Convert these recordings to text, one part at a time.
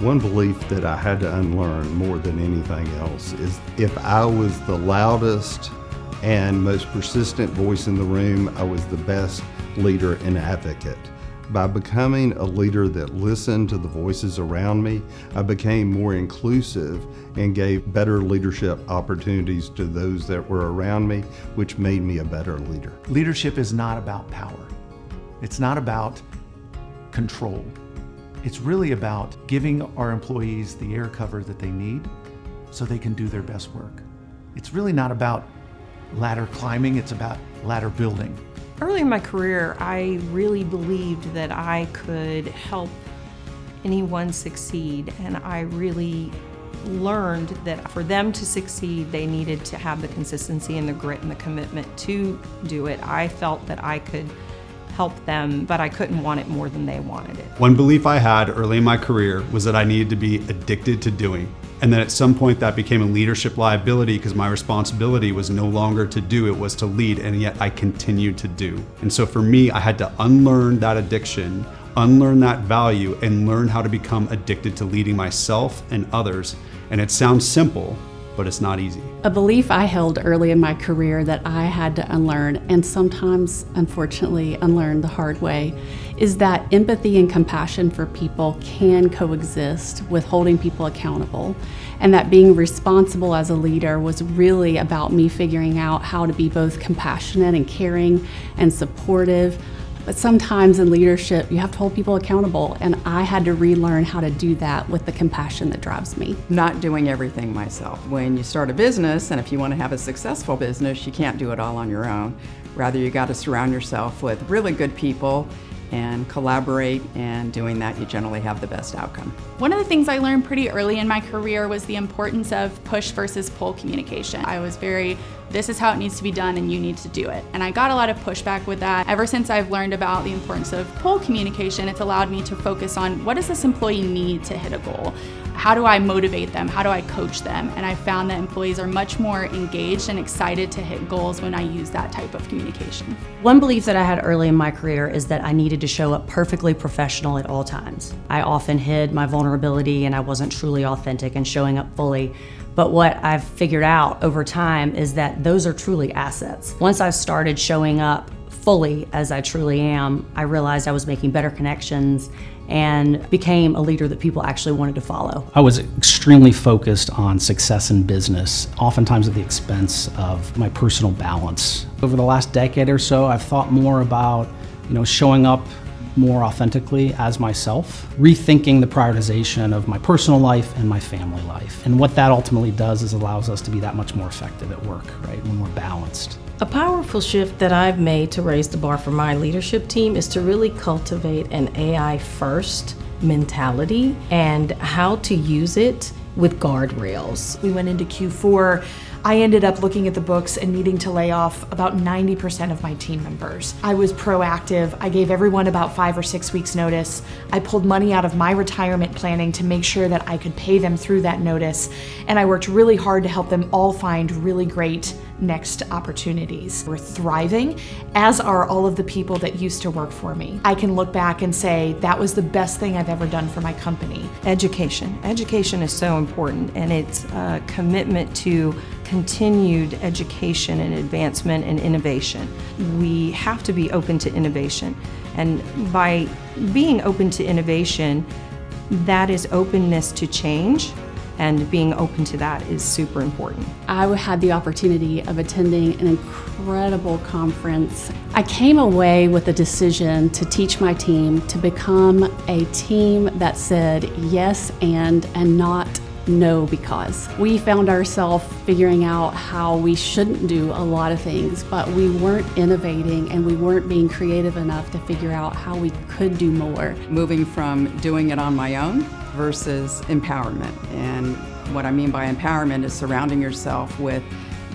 One belief that I had to unlearn more than anything else is if I was the loudest and most persistent voice in the room, I was the best leader and advocate. By becoming a leader that listened to the voices around me, I became more inclusive and gave better leadership opportunities to those that were around me, which made me a better leader. Leadership is not about power. It's not about control. It's really about giving our employees the air cover that they need so they can do their best work. It's really not about ladder climbing, it's about ladder building. Early in my career, I really believed that I could help anyone succeed, and I really learned that for them to succeed, they needed to have the consistency and the grit and the commitment to do it. I felt that I could help them, but I couldn't want it more than they wanted it. One belief I had early in my career was that I needed to be addicted to doing. And then at some point that became a leadership liability because my responsibility was no longer to do, it was to lead, and yet I continued to do. And so for me, I had to unlearn that addiction, unlearn that value, and learn how to become addicted to leading myself and others. And it sounds simple, but it's not easy. A belief I held early in my career that I had to unlearn, and sometimes, unfortunately, unlearn the hard way, is that empathy and compassion for people can coexist with holding people accountable, and that being responsible as a leader was really about me figuring out how to be both compassionate and caring and supportive. But sometimes in leadership, you have to hold people accountable, and I had to relearn how to do that with the compassion that drives me. Not doing everything myself. When you start a business, and if you want to have a successful business, you can't do it all on your own. Rather, you got to surround yourself with really good people and collaborate, and doing that, you generally have the best outcome. One of the things I learned pretty early in my career was the importance of push versus pull communication. I was this is how it needs to be done and you need to do it. And I got a lot of pushback with that. Ever since I've learned about the importance of pull communication, it's allowed me to focus on what does this employee need to hit a goal? How do I motivate them? How do I coach them? And I found that employees are much more engaged and excited to hit goals when I use that type of communication. One belief that I had early in my career is that I needed to show up perfectly professional at all times. I often hid my vulnerability and I wasn't truly authentic and showing up fully. But what I've figured out over time is that those are truly assets. Once I started showing up fully as I truly am, I realized I was making better connections and became a leader that people actually wanted to follow. I was extremely focused on success in business, oftentimes at the expense of my personal balance. Over the last decade or so, I've thought more about, showing up more authentically as myself, rethinking the prioritization of my personal life and my family life. And what that ultimately does is allows us to be that much more effective at work, right, when we're balanced. A powerful shift that I've made to raise the bar for my leadership team is to really cultivate an AI-first mentality and how to use it with guardrails. We went into Q4. I ended up looking at the books and needing to lay off about 90% of my team members. I was proactive. I gave everyone about 5 or 6 weeks notice. I pulled money out of my retirement planning to make sure that I could pay them through that notice. And I worked really hard to help them all find really great next opportunities. We're thriving, as are all of the people that used to work for me. I can look back and say that was the best thing I've ever done for my company. Education. Education is so important, and it's a commitment to continued education and advancement and innovation. We have to be open to innovation, and by being open to innovation, that is openness to change, and being open to that is super important. I had the opportunity of attending an incredible conference. I came away with a decision to teach my team to become a team that said yes and not no because. We found ourselves figuring out how we shouldn't do a lot of things, but we weren't innovating and we weren't being creative enough to figure out how we could do more. Moving from doing it on my own versus empowerment. And what I mean by empowerment is surrounding yourself with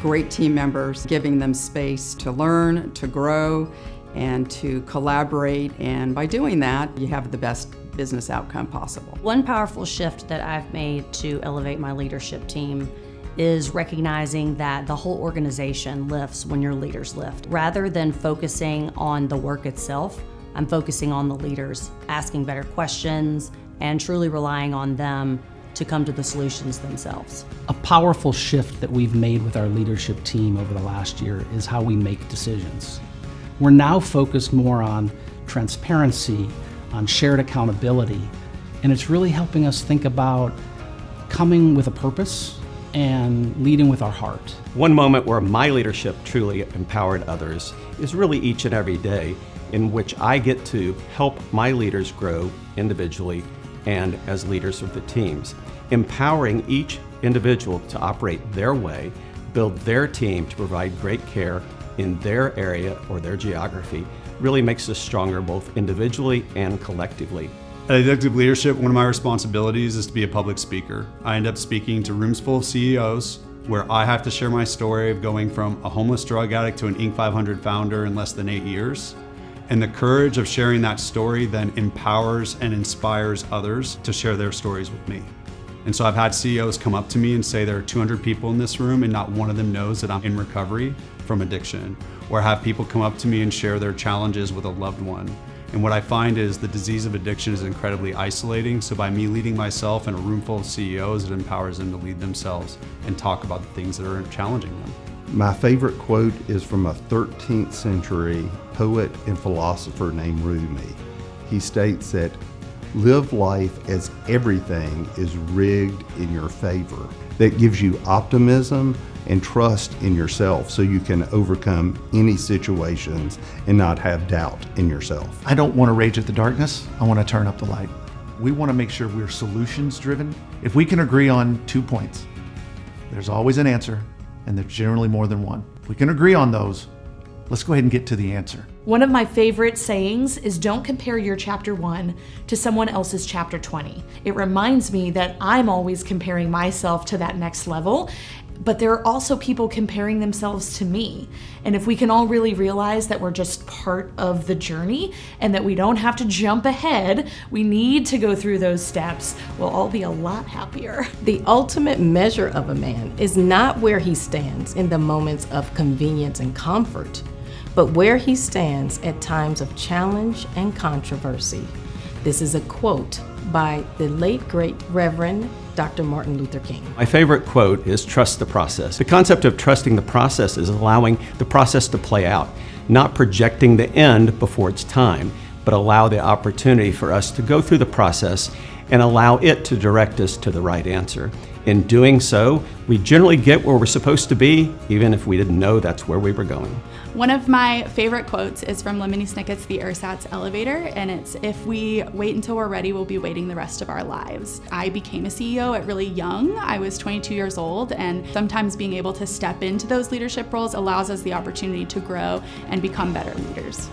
great team members, giving them space to learn, to grow, and to collaborate. And by doing that, you have the best business outcome possible. One powerful shift that I've made to elevate my leadership team is recognizing that the whole organization lifts when your leaders lift. Rather than focusing on the work itself, I'm focusing on the leaders, asking better questions, and truly relying on them to come to the solutions themselves. A powerful shift that we've made with our leadership team over the last year is how we make decisions. We're now focused more on transparency, on shared accountability, and it's really helping us think about coming with a purpose and leading with our heart. One moment where my leadership truly empowered others is really each and every day in which I get to help my leaders grow individually and as leaders of the teams. Empowering each individual to operate their way, build their team to provide great care in their area or their geography really makes us stronger both individually and collectively. At Executive Leadership, one of my responsibilities is to be a public speaker. I end up speaking to rooms full of CEOs where I have to share my story of going from a homeless drug addict to an Inc. 500 founder in less than 8 years. And the courage of sharing that story then empowers and inspires others to share their stories with me. And so I've had CEOs come up to me and say there are 200 people in this room and not one of them knows that I'm in recovery from addiction. Or have people come up to me and share their challenges with a loved one. And what I find is the disease of addiction is incredibly isolating. So by me leading myself in a room full of CEOs, it empowers them to lead themselves and talk about the things that are challenging them. My favorite quote is from a 13th century poet and philosopher named Rumi. He states that live life as everything is rigged in your favor. That gives you optimism and trust in yourself so you can overcome any situations and not have doubt in yourself. I don't want to rage at the darkness. I want to turn up the light. We want to make sure we're solutions driven. If we can agree on 2 points, there's always an answer, and there's generally more than one. If we can agree on those, let's go ahead and get to the answer. One of my favorite sayings is don't compare your chapter 1 to someone else's chapter 20. It reminds me that I'm always comparing myself to that next level, but there are also people comparing themselves to me. And if we can all really realize that we're just part of the journey and that we don't have to jump ahead, we need to go through those steps, we'll all be a lot happier. The ultimate measure of a man is not where he stands in the moments of convenience and comfort, but where he stands at times of challenge and controversy. This is a quote by the late great Reverend Dr. Martin Luther King. My favorite quote is trust the process. The concept of trusting the process is allowing the process to play out, not projecting the end before it's time, but allow the opportunity for us to go through the process and allow it to direct us to the right answer. In doing so, we generally get where we're supposed to be, even if we didn't know that's where we were going. One of my favorite quotes is from Lemony Snicket's The Ersatz Elevator, and it's, if we wait until we're ready, we'll be waiting the rest of our lives. I became a CEO at really young. I was 22 years old, and sometimes being able to step into those leadership roles allows us the opportunity to grow and become better leaders.